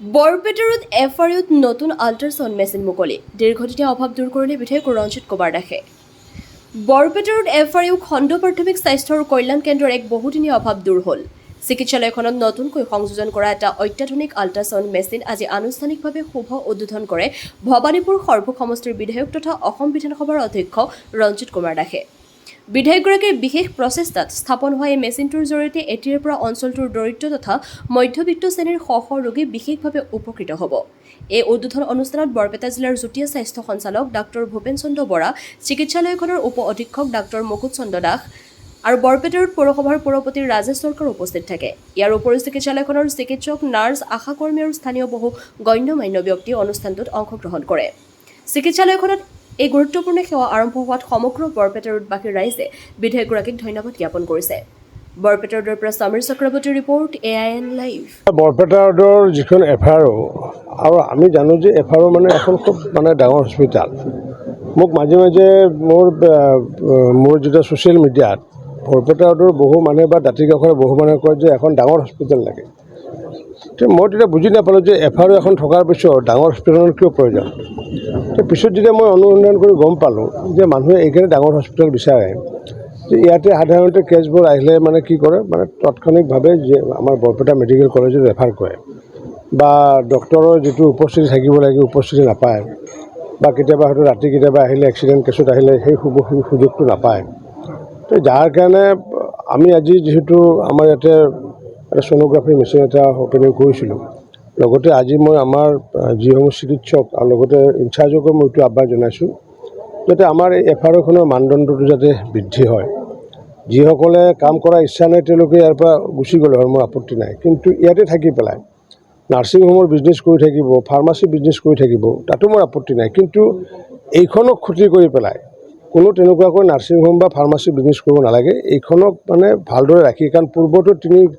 বৰপেটাৰত এফআৰইউত নতুন ultrasound machine মুকলি দীৰ্ঘদিনীয়া অভাৱ দূৰ কৰিলে বিধায়ক ৰঞ্জিত কুমাৰ দাসে বৰপেটাৰত এফআৰইউ খণ্ড প্ৰাথমিক স্বাস্থ্য আৰু কল্যাণ কেন্দ্ৰৰ এক বহুদিনীয়া অভাৱ দূৰ হ'ল চিকিৎসালয়খনত নতুনকৈ সংযোজন কৰা এটা অত্যাধুনিক আল্ট্ৰাছাউণ্ড মেচিন আজি আনুষ্ঠানিকভাৱে শুভ উদ্বোধন কৰে ভৱানীপুৰ সৰ্বুক সমষ্টিৰ বিধায়ক তথা অসম বিধানসভাৰ অধ্যক্ষ ৰঞ্জিত কুমাৰ দাসে বিধায়কগৰাকীৰ বিশেষ প্ৰচেষ্টাত স্থাপন হোৱা এই মেচিনটোৰ জৰিয়তে এতিয়াৰ পৰা অঞ্চলটোৰ দৰিদ্ৰ তথা মধ্যবিত্ত শ্ৰেণীৰ শ শ ৰোগী বিশেষভাৱে উপকৃত হ'ব। এই উদ্বোধন অনুষ্ঠানত বৰপেটা জিলাৰ যুটীয়া স্বাস্থ্য সঞ্চালক ডাক্তৰ ভূপেন চন্দ্ৰ বৰা, চিকিৎসালয়খনৰ উপ অধীক্ষক ডাক্তৰ মুকুট চন্দ্ৰ দাস আৰু বৰপেটাৰত পৌৰসভাৰ পৌৰপতি ৰাজেশ চৰকাৰ উপস্থিত থাকে। ইয়াৰ উপৰিও চিকিৎসালয়খনৰ চিকিৎসক, নাৰ্ছ, আশাকৰ্মী আৰু স্থানীয় বহু গণ্যমান্য ব্যক্তিয়ে অনুষ্ঠানটোত অংশগ্ৰহণ কৰে। চিকিৎসালয়খনত এই গুৰুত্বপূৰ্ণ সেৱা আৰম্ভ হোৱাত সমগ্ৰ বৰপেটাৰবাসীৰ ৰাইজে বিধায়কগৰাকীক ধন্যবাদ জ্ঞাপন কৰিছে। বৰপেটাৰ পৰা সমীৰ চক্ৰৱৰ্তীৰ ৰিপৰ্ট AIN লাইভ। বৰপেটাৰ যিখন এফআৰও আৰু আমি জানো যে এফআৰও মানে এখন খুব ডাঙৰ হস্পিটাল। মোক মাজে মাজে মোৰ যেতিয়া ছ'চিয়েল মিডিয়াত বৰপেটাৰ বহু মানুহে বা দাঁতিকাষৰে বহু মানুহে কয় যে এখন ডাঙৰ হস্পিটেল লাগে। মই তেতিয়া বুজি নাপালোঁ যে এফআৰও এখন থকাৰ পিছত ডাঙৰ হস্পিটেলৰ কিয় প্ৰয়োজন। পিছত যেতিয়া মই অনুসন্ধান কৰি গম পালোঁ যে মানুহে এইকাৰণে ডাঙৰ হস্পিটেল বিচাৰে যে ইয়াতে সাধাৰণতে কেছবোৰ আহিলে কি কৰে তাৎক্ষণিকভাৱে যে আমাৰ বৰপেটা মেডিকেল কলেজত ৰেফাৰ কৰে বা ডক্টৰৰ যিটো উপস্থিতি থাকিব লাগে উপস্থিতি নাপায় বা কেতিয়াবা হয়তো ৰাতি কেতিয়াবা আহিলে এক্সিডেণ্ট কেছত আহিলে সেই সুযোগটো নাপায়। তো যাৰ কাৰণে আমি আজি যিহেতু আমাৰ ইয়াতে এটা ছ'ন'গ্ৰাফি মেচিন এটা অপেনিং কৰিছিলোঁ, লগতে আজি মই আমাৰ যিসমূহ চিকিৎসক আৰু লগতে ইনচাৰ্জকো মই এইটো আহ্বান জনাইছোঁ যাতে আমাৰ এই এফআৰওখনৰ মানদণ্ডটো যাতে বৃদ্ধি হয়। যিসকলে কাম কৰাৰ ইচ্ছা নাই তেওঁলোকে ইয়াৰ পৰা গুচি গ'লে হয়, মোৰ আপত্তি নাই, কিন্তু ইয়াতে থাকি পেলাই নাৰ্ছিং হোমৰ বিজনেছ কৰি থাকিব, ফাৰ্মাচী বিজনেছ কৰি থাকিব, তাতো মোৰ আপত্তি নাই, কিন্তু এইখনক ক্ষতি কৰি পেলাই কোনো তেনেকুৱাকৈ নাৰ্ছিং হোম বা ফাৰ্মাচী বিজনেছ কৰিব নালাগে। এইখনক ভালদৰে ৰাখি, কাৰণ পূৰ্বতো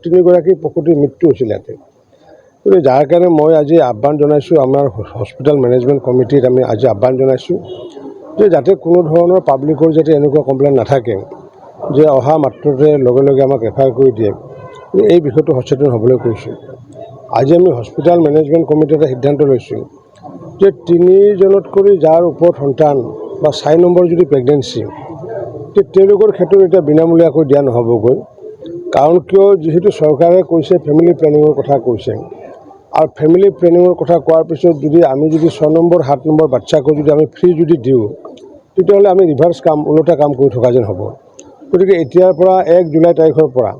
তিনিগৰাকী প্ৰসূতিৰ মৃত্যু হৈছিল ইয়াতে। গতিকে যাৰ কাৰণে মই আজি আহ্বান জনাইছোঁ, আমাৰ হস্পিটেল মেনেজমেণ্ট কমিটিত আমি আজি আহ্বান জনাইছোঁ যে যাতে কোনো ধৰণৰ পাব্লিকৰ যাতে এনেকুৱা কমপ্লেইন নাথাকে যে অহা মাত্ৰতে লগে লগে আমাক ৰেফাৰ কৰি দিয়ে। এই বিষয়টো সচেতন হ'বলৈ কৈছোঁ। আজি আমি হস্পিটেল মেনেজমেণ্ট কমিটিত এটা সিদ্ধান্ত লৈছোঁ যে 3জনতকৈ যাৰ ওপৰত সন্তান বা 4 নম্বৰ যদি প্ৰেগনেঞ্চি, তেওঁলোকৰ ক্ষেত্ৰত এতিয়া বিনামূলীয়াকৈ দিয়া নহ'বগৈ। কাৰণ কিয়, যিহেতু চৰকাৰে কৈছে ফেমিলি প্লেনিঙৰ কথা কৈছে, আৰু ফেমিলি প্লেনিঙৰ কথা কোৱাৰ পিছত আমি যদি 6 নম্বৰ 7 নম্বৰ বাচ্চাকো যদি আমি ফ্ৰী যদি দিওঁ, তেতিয়াহ'লে আমি ৰিভাৰ্ছ ওলোটা কাম কৰি থকা যেন হ'ব। গতিকে এতিয়াৰ পৰা 1 জুলাই তাৰিখৰ পৰা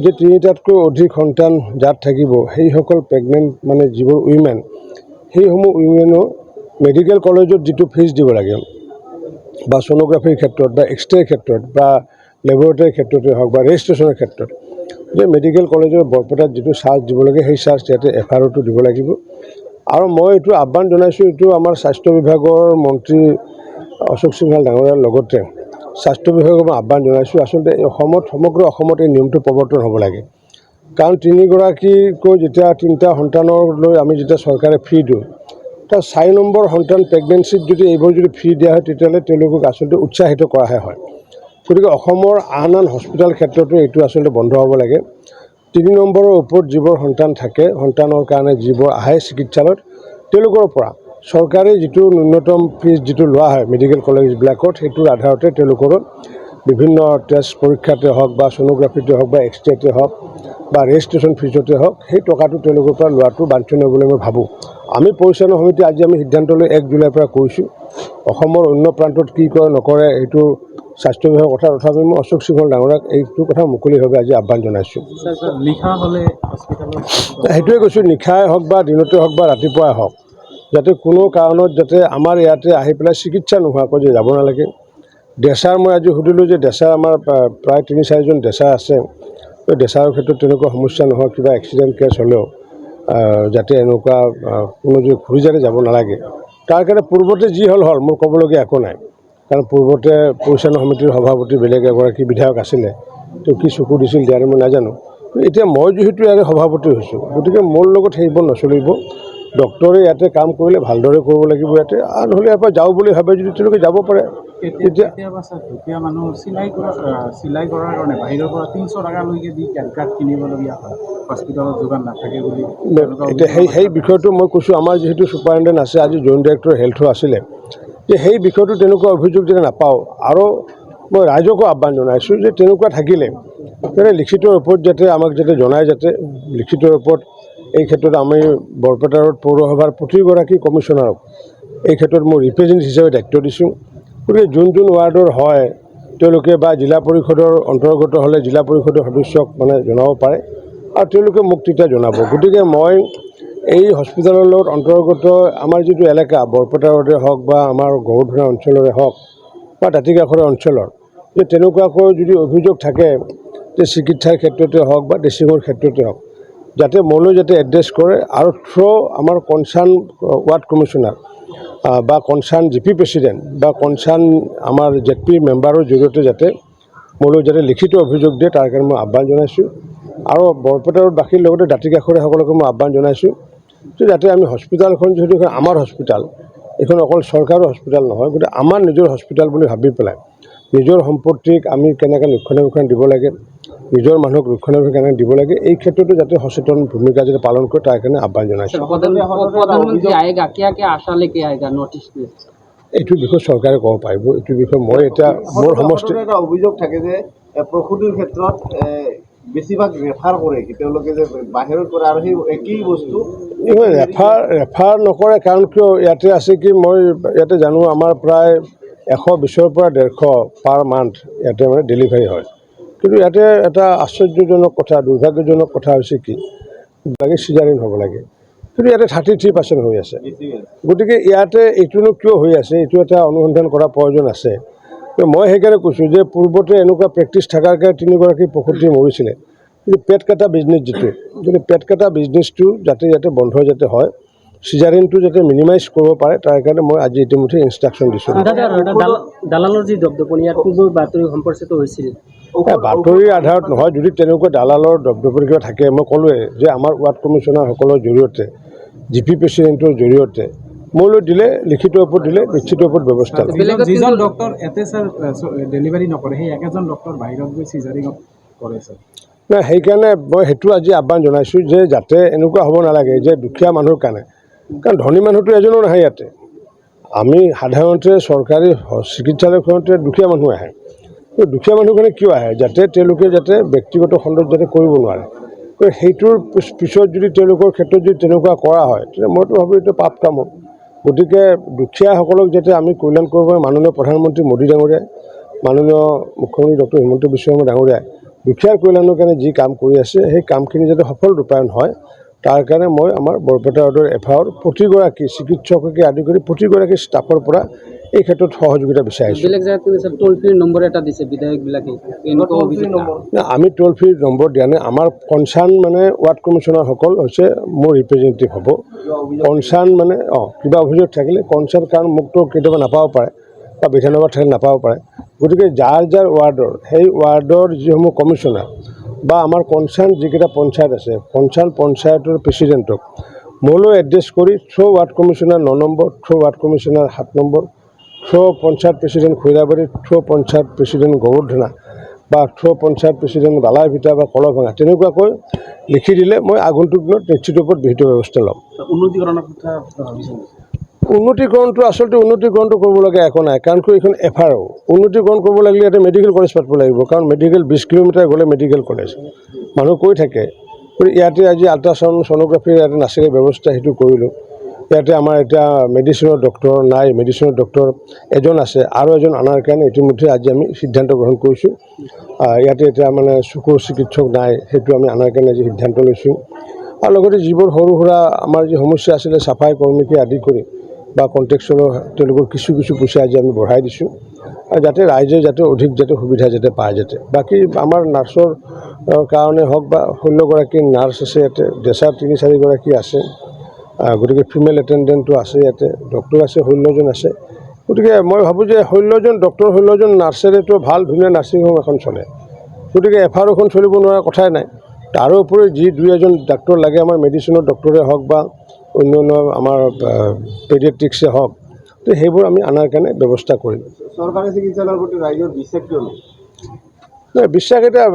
যে 3টাতকৈ অধিক সন্তান যাত থাকিব সেইসকল প্ৰেগনেণ্ট যিবোৰ উইমেন, সেইসমূহ উইমেনো মেডিকেল কলেজত যিটো ফিজ দিব লাগে বা ছ'ন'গ্ৰাফিৰ ক্ষেত্ৰত বা এক্সৰেৰ ক্ষেত্ৰত বা লেবৰেটৰীৰ ক্ষেত্ৰতে হওক বা ৰেজিষ্ট্ৰেশ্যনৰ ক্ষেত্ৰত যে মেডিকেল কলেজৰ বৰপেটাত যিটো চাৰ্জ দিব লাগে সেই চাৰ্জ ইয়াতে এফআৰওটো দিব লাগিব। আৰু মই এইটো আহ্বান জনাইছোঁ, এইটো আমাৰ স্বাস্থ্য বিভাগৰ মন্ত্ৰী অশোক সিংহাল ডাঙৰীয়াৰ লগতে স্বাস্থ্য বিভাগক মই আহ্বান জনাইছোঁ। আচলতে সমগ্ৰ অসমত এই নিয়মটো প্ৰৱৰ্তন হ'ব লাগে। কাৰণ 3গৰাকীকৈ যেতিয়া 3টা সন্তানলৈ আমি যেতিয়া চৰকাৰে ফ্ৰী দিওঁ, তাৰ 4 নম্বৰ সন্তান প্ৰেগনেঞ্চিত যদি এইবোৰ যদি ফ্ৰী দিয়া হয়, তেতিয়াহ'লে তেওঁলোকক আচলতে উৎসাহিত কৰাহে হয়। গতিকে অসমৰ আন হস্পিটেল ক্ষেত্ৰতো এইটো আচলতে বন্ধ হ'ব লাগে। 3 নম্বৰৰ ওপৰত যিবোৰ সন্তান থাকে, সন্তানৰ কাৰণে যিবোৰ আহে চিকিৎসালয়ত, তেওঁলোকৰ পৰা চৰকাৰী যিটো ন্যূনতম ফিজ যিটো লোৱা হয় মেডিকেল কলেজবিলাকত, সেইটোৰ আধাৰতে তেওঁলোকৰ বিভিন্ন টেষ্ট পৰীক্ষাতে হওক বা ছ'ন'গ্ৰাফিতে হওক বা এক্সৰেতে হওক বা ৰেজিষ্ট্ৰেশ্যন ফিজতে হওক, সেই টকাটো তেওঁলোকৰ পৰা লোৱাটো বাঞ্ছনীয় বুলি মই ভাবোঁ। আমি পৰিচালনা সমিতি আজি আমি সিদ্ধান্ত লৈ 1 জুলাইৰ পৰা কৰিছোঁ। অসমৰ অন্য প্ৰান্তত কি কৰে নকৰে এইটো স্বাস্থ্য বিভাগৰ কথা, তথাপি মই অশোক সিংহল ডাঙৰীয়াক এইটো কথা মুকলিভাৱে আজি আহ্বান জনাইছোঁ। সেইটোৱে কৈছোঁ, নিশাই হওক বা দিনতে হওক বা ৰাতিপুৱাই হওক, যাতে কোনো কাৰণত যাতে আমাৰ ইয়াতে আহি পেলাই চিকিৎসা নোহোৱাকৈ যে যাব নালাগে। ডেচাৰ মই আজি সুধিলোঁ যে ডেচাৰ আমাৰ প্ৰায় 3-4জন ডেচাৰ আছে, ডেচাৰৰ ক্ষেত্ৰত তেনেকুৱা সমস্যা নহয়, কিবা এক্সিডেণ্ট কেছ হ'লেও যাতে এনেকুৱা কোনো যে ঘূৰি যাতে যাব নালাগে। তাৰ কাৰণে পূৰ্বতে যি হ'ল মোৰ ক'বলগীয়া একো নাই, কাৰণ পূৰ্বতে পৰিচালনা সমিতিৰ সভাপতি বেলেগ এগৰাকী বিধায়ক আছিলে, তেওঁ কি চকু দিছিল দিয়াৰে মই নাজানো। এতিয়া মই যিহেতু ইয়াৰে সভাপতি হৈছোঁ, গতিকে মোৰ লগত সেইবোৰ নচলিব। ডক্টৰে ইয়াতে কাম কৰিলে ভালদৰে কৰিব লাগিব ইয়াতে, আৰু নহ'লে ইয়াৰ পৰা যাওঁ বুলি ভাবে যদি তেওঁলোকে যাব পাৰে। তেতিয়া কেতিয়াবা স্যাৰ দুখীয়া মানুহ চিলাই কৰাৰ কাৰণে বাহিৰৰ পৰা 300 টাকালৈকে দি কাৰ্ড কিনিবলগীয়া হয় হস্পিটেলত যোগান নাথাকে বুলি এতিয়া সেই বিষয়টো মই কৈছোঁ, আমাৰ যিহেতু ছুপাৰিণ্টেণ্ডেণ্ট আছে, আজি জইণ্ট ডাইৰেক্টৰ হেল্থো আছিলে, যে সেই বিষয়টো তেনেকুৱা অভিযোগ যদি নাপাওঁ, আৰু মই ৰাইজকো আহ্বান জনাইছোঁ যে তেনেকুৱা থাকিলে যাতে লিখিত ৰূপত যাতে আমাক যাতে জনায়, যাতে লিখিত ৰূপত এই ক্ষেত্ৰত আমি বৰপেটা ৰোড পৌৰসভাৰ প্ৰতিগৰাকী কমিশ্যনাৰক এই ক্ষেত্ৰত মই ৰিপ্ৰেজেণ্টেটিভ হিচাপে দায়িত্ব দিছোঁ। গতিকে যোন ৱাৰ্ডৰ হয় তেওঁলোকে বা জিলা পৰিষদৰ অন্তৰ্গত হ'লে জিলা পৰিষদৰ সদস্যক মানে জনাব পাৰে, আৰু তেওঁলোকে মোক তেতিয়া জনাব। গতিকে মই এই হস্পিটেলৰ লগত অন্তৰ্গত আমাৰ যিটো এলেকা বৰপেটা ৰোডে হওক বা আমাৰ গৰুধনা অঞ্চলৰে হওক বা দাঁতিকাষৰীয়া অঞ্চলৰ, যে তেনেকুৱাকৈ যদি অভিযোগ থাকে যে চিকিৎসাৰ ক্ষেত্ৰতে হওক বা ড্ৰেছিঙৰ ক্ষেত্ৰতে হওক, যাতে মোলৈ যাতে এড্ৰেছ কৰে, আৰু আমাৰ কনচাৰ্ণ ৱাৰ্ড কমিশ্যনাৰ বা কনচাৰ্ণ জি পি প্ৰেচিডেণ্ট বা কনচাৰ্ণ আমাৰ ZP মেম্বাৰৰ জৰিয়তে যাতে মোলৈ যাতে লিখিত অভিযোগ দিয়ে, তাৰ কাৰণে মই আহ্বান জনাইছোঁ। আৰু বৰপেটা ৰোডবাসীৰ লগতে দাঁতিকাষৰীয়াসকলকো মই আহ্বান জনাইছোঁ যে যাতে আমি হস্পিটেলখন, যিহেতু আমাৰ হস্পিটেল, এইখন অকল চৰকাৰৰ হস্পিটেল নহয়, গতিকে আমাৰ নিজৰ হস্পিটেল বুলি ভাবি পেলাই নিজৰ সম্পত্তিক আমি কেনেকৈ ৰক্ষণাবেক্ষণ দিব লাগে, নিজৰ মানুহক ৰক্ষণাবেক্ষণ কেনেকৈ দিব লাগে, এই ক্ষেত্ৰতো যাতে সচেতন ভূমিকা যাতে পালন কৰে, তাৰ কাৰণে আহ্বান জনাইছোঁ। प्रधानमंत्री आएगा, क्या क्या आशा लेके आएगा नोटिस में? এইটো বিষয়ে চৰকাৰে ক'ব পাৰিব। এইটো বিষয়ে মই এতিয়া মোৰ সমষ্টি এটা অভিযোগ থাকে যে প্ৰসূতিৰ ক্ষেত্ৰত বেছিভাগ ৰেফাৰ কৰে, তেওঁলোকে যে বাহিৰত কৰে, আৰু সেই একেই বস্তু ৰেফাৰ নকৰে। কাৰণ কিয়, ইয়াতে আছে কি, মই ইয়াতে জানো আমাৰ প্ৰায় 120ৰ পৰা 150 পাৰ মান্থ ইয়াতে মানে ডেলিভাৰী হয়। কিন্তু ইয়াতে এটা আশ্চৰ্যজনক কথা, দুৰ্ভাগ্যজনক কথা হৈছে কি, লাগে চিজাৰিন হ'ব লাগে, কিন্তু ইয়াতে 33% হৈ আছে। গতিকে ইয়াতে এইটোনো কিয় হৈ আছে, এইটো এটা অনুসন্ধান কৰাৰ প্ৰয়োজন আছে। মই সেইকাৰণে কৈছোঁ যে পূৰ্বতে এনেকুৱা প্ৰেক্টিছ থকাৰ কাৰণে 3গৰাকী প্ৰসূতি মৰিছিলে, কিন্তু পেট কাটা বিজনেছ যিটো, যদি পেট কাটা বিজনেছটো যাতে ইয়াতে বন্ধ যাতে হয়, চিজাৰিনটো যাতে মিনিমাইজ কৰিব পাৰে, তাৰ কাৰণে মই আজি ইতিমধ্যে ইনষ্ট্ৰাকশ্যন দিছোঁ। দালালৰ যি দপদপনি ইয়াত পূৰ্বৰ বাতৰি সম্প্ৰচাৰিত হৈছিল, বাতৰিৰ আধাৰত নহয়, যদি তেনেকুৱা দালালৰ দপদপনি কিবা থাকে, মই ক'লোৱে যে আমাৰ ৱাৰ্ড কমিশ্যনাৰসকলৰ জৰিয়তে জি পি প্ৰেচিডেণ্টৰ জৰিয়তে মোলৈ দিলে, লিখিত ওপৰত দিলে, নিশ্চিত ওপৰত ব্যৱস্থা ল'ম। যিজন ডক্টৰ এতে স্যাৰ ডেলিভাৰী নকৰে, সেই একেজন ডক্টৰ বাহিৰত গৈ চিজাৰিঙত কৰে স্যাৰ। নাই, সেইকাৰণে মই সেইটো আজি আহ্বান জনাইছোঁ যে যাতে এনেকুৱা হ'ব নালাগে যে দুখীয়া মানুহৰ কাৰণে, কাৰণ ধনী মানুহটো এজনো নাহে ইয়াতে। আমি সাধাৰণতে চৰকাৰী চিকিৎসালয়খনতে দুখীয়া মানুহ আহে, দুখীয়া মানুহখিনি কিয় আহে, যাতে তেওঁলোকে যাতে ব্যক্তিগত খণ্ডত যাতে কৰিব নোৱাৰে। সেইটোৰ পিছত যদি তেওঁলোকৰ ক্ষেত্ৰত যদি তেনেকুৱা কৰা হয়, তেতিয়া মইতো ভাবোঁ এইটো পাপ কাম হ'ব। গতিকে দুখীয়াসকলক যাতে আমি কল্যাণ কৰিব পাৰোঁ, মাননীয় প্ৰধানমন্ত্ৰী মোদী ডাঙৰীয়াই, মাননীয় মুখ্যমন্ত্ৰী ডক্টৰ হিমন্ত বিশ্ব শৰ্মা ডাঙৰীয়াই দুখীয়াৰ কল্যাণৰ কাৰণে যি কাম কৰি আছে, সেই কামখিনি যাতে সফল ৰূপায়ণ হয়, তাৰ কাৰণে মই আমাৰ বৰপেটা ৰোডৰ এফআইৰ প্ৰতিগৰাকী চিকিৎসককে আদি কৰি প্ৰতিগৰাকী ষ্টাফৰ পৰা এই ক্ষেত্ৰত সহযোগিতা বিচাৰিছোঁ। বেলেগ জেগাত কিন্তু স্যাৰ টোল ফ্ৰি নম্বৰ এটা দিছে বিধায়কবিলাকে, এনেকুৱা অভিযোগ আমি টোল ফ্ৰী নম্বৰ দিয়া নাই। আমাৰ কনচাৰ্ণ মানে ৱাৰ্ড কমিশ্যনাৰসকল হৈছে মোৰ ৰিপ্ৰেজেণ্টেটিভ হ'ব। কনচাৰ্ণ মানে কিবা অভিযোগ থাকিলে কনচাৰ্ণ, কাৰণ মোকতো কেতিয়াবা নাপাব পাৰে বা বিধানসভাত থাকিলে নাপাব পাৰে। গতিকে যাৰ যাৰ ৱাৰ্ডৰ, সেই ৱাৰ্ডৰ যিসমূহ কমিশ্যনাৰ বা আমাৰ কনচাৰ্ণ যিকেইটা পঞ্চায়ত আছে, কনচাৰ্ণ পঞ্চায়তৰ প্ৰেচিডেণ্টক মোলৈ এড্ৰেছ কৰি ward commissioner 9 number, ward commissioner 7 number, panchayat president Khairabari, panchayat president Garudhana বা পঞ্চায়ত প্ৰেচিডেণ্ট বালাইভিটা বা কলভাঙা, তেনেকুৱাকৈ লিখি দিলে মই আগন্তুক দিনত নিশ্চিত ওপৰত বিহিত ব্যৱস্থা ল'ম। উন্নতিকৰণৰ কথা ভাবিছে? উন্নতিকৰণটো আচলতে উন্নতিকৰণটো কৰিব লগা একো নাই, কাৰণ এইখন এফআইআৰ উন্নতিকৰণ কৰিব লাগিলে ইয়াতে মেডিকেল কলেজ পাতিব লাগিব, কাৰণ মেডিকেল 20 কিলোমিটাৰ গ'লে মেডিকেল কলেজ মানুহ কৈ থাকে। ইয়াতে আজি আল্ট্ৰাচাউণ্ড ছ'ন'গ্ৰাফিৰ ইয়াতে নাছিলে ব্যৱস্থা, সেইটো কৰিলোঁ। ইয়াতে আমাৰ এতিয়া মেডিচিনৰ ডক্টৰ নাই, মেডিচিনৰ ডক্টৰ এজন আছে, আৰু এজন অনাৰ কাৰণে ইতিমধ্যে আজি আমি সিদ্ধান্ত গ্ৰহণ কৰিছোঁ। ইয়াতে এতিয়া মানে চকুৰ চিকিৎসক নাই, সেইটো আমি অনাৰ কাৰণে আজি সিদ্ধান্ত লৈছোঁ। আৰু লগতে যিবোৰ সৰু সুৰা আমাৰ যি সমস্যা আছিলে, চাফাই কৰ্মীকে আদি কৰি বা কণ্ট্ৰেক্সুৱেলৰ তেওঁলোকৰ কিছু পইচা আজি আমি বঢ়াই দিছোঁ, আৰু যাতে ৰাইজে যাতে অধিক যাতে সুবিধা যাতে পায় যাতে। বাকী আমাৰ নাৰ্ছৰ কাৰণে হওক বা 16গৰাকী নাৰ্ছ আছে ইয়াতে, ড্ৰেচাৰ 3-4গৰাকী আছে, গতিকে ফিমেল এটেণ্ডেণ্টো আছে ইয়াতে, ডক্টৰ আছে 16জন আছে। গতিকে মই ভাবোঁ যে 16জন ডক্টৰ 16জন নাৰ্ছেৰেতো ভাল ধুনীয়া নাৰ্ছিং হোম এখন চলে, গতিকে এফআইআৰখন চলিব নোৱাৰা কথাই নাই। তাৰোপৰি যি 2-এজন ডাক্তৰ লাগে, আমাৰ মেডিচিনৰ ডক্টৰে হওক বা অন্যান্য আমাৰ পেডিয়াট্ৰিক্সে হওক তো সেইবোৰ আমি অনাৰ কাৰণে ব্যৱস্থা কৰিম। চৰকাৰী চিকিৎসালয়ৰ প্ৰতি ৰাইজৰ বিশ্বাস কিয় নাই? নাই, বিশ্বাস এতিয়া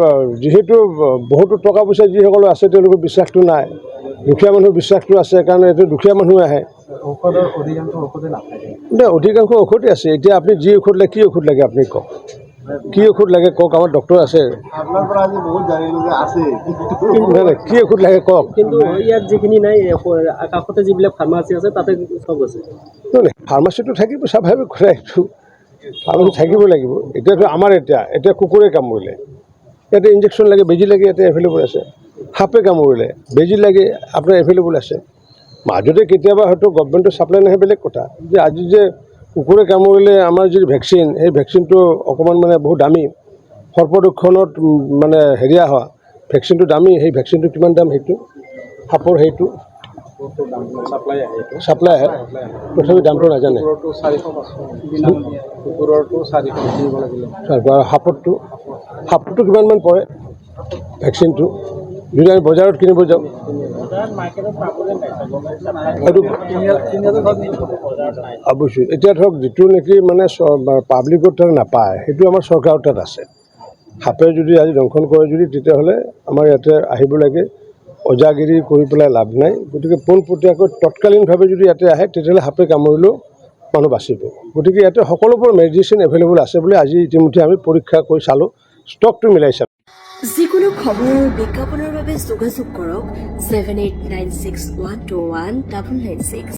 যিহেতু বহুতো টকা পইচা যিসকলৰ আছে তেওঁলোকৰ বিশ্বাসটো নাই, দুখীয়া মানুহৰ বিশ্বাসটো আছে কাৰণে এইটো দুখীয়া মানুহ আহে। ঔষধৰ অধিকাংশ ঔষধে নাথাকে। নাই, অধিকাংশ ঔষধে আছে। এতিয়া আপুনি যি ঔষধ লাগে, কি ঔষধ লাগে আপুনি কওক, কি ঔষধ লাগে কওক, আমাৰ ডক্টৰ আছে। আপোনাৰ পৰা আজি বহুত জানিলোঁ যে আছে, নাই নাই, কি ঔষধ লাগে কওক। কিন্তু ইয়াত যিখিনি নাই কাষতে যিবিলাক ফাৰ্মাচী আছে তাতে চব আছে। ফাৰ্মাচীটো থাকিব, স্বাভাৱিক কথা এইটো, ফাৰ্মাচী থাকিব লাগিব। এতিয়াতো আমাৰ এতিয়া কুকুৰে কামুৰিলে, ইয়াতে ইনজেকশ্যন লাগে, বেজী লাগে, ইয়াতে এভেইলেবল আছে। সাপে কামুৰিলে বেজী লাগে, আপোনাৰ এভেইলেবল আছে। মাজতে কেতিয়াবা হয়তো গভৰ্ণমেণ্টৰ ছাপ্লাই নাহে, বেলেগ কথা। যে আজি যে কুকুৰে কামুৰিলে আমাৰ যি ভেকচিন, সেই ভেকচিনটো অকণমান মানে বহুত দামী, সৰ্পদক্ষণত মানে হেৰিয়া হোৱা ভেকচিনটো দামী, সেই ভেকচিনটো কিমান দাম, সেইটো সাপৰ সেইটো ছাপ্লাই আহে, তথাপি দামটো নাজানে। কুকুৰৰটো 400 কিনিব লাগিলে। আৰু সাপটো কিমানমান পৰে ভেকচিনটো, যদি আমি বজাৰত কিনিব যাওঁ সেইটো অৱশ্যে। এতিয়া ধৰক যিটো নেকি মানে পাব্লিকৰ তাত নাপায়, সেইটো আমাৰ চৰকাৰৰ তাত আছে। সাপে যদি আজি দংশন কৰে যদি, তেতিয়াহ'লে আমাৰ ইয়াতে আহিব লাগে। অজাগিৰি কৰি পেলাই লাভ নাই। গতিকে পোনপটীয়াকৈ তৎকালীনভাৱে যদি ইয়াতে আহে, তেতিয়াহ'লে সাপে কামুৰিলেও মানুহ বাচিব। গতিকে ইয়াতে সকলোবোৰ মেডিচিন এভেইলেবল আছে বুলি আজি ইতিমধ্যে আমি পৰীক্ষা কৰি চালোঁ, ষ্টকটো মিলাই চালোঁ। যিকোনো খবৰ আৰু বিজ্ঞাপনৰ বাবে যোগাযোগ কৰক 7896121996।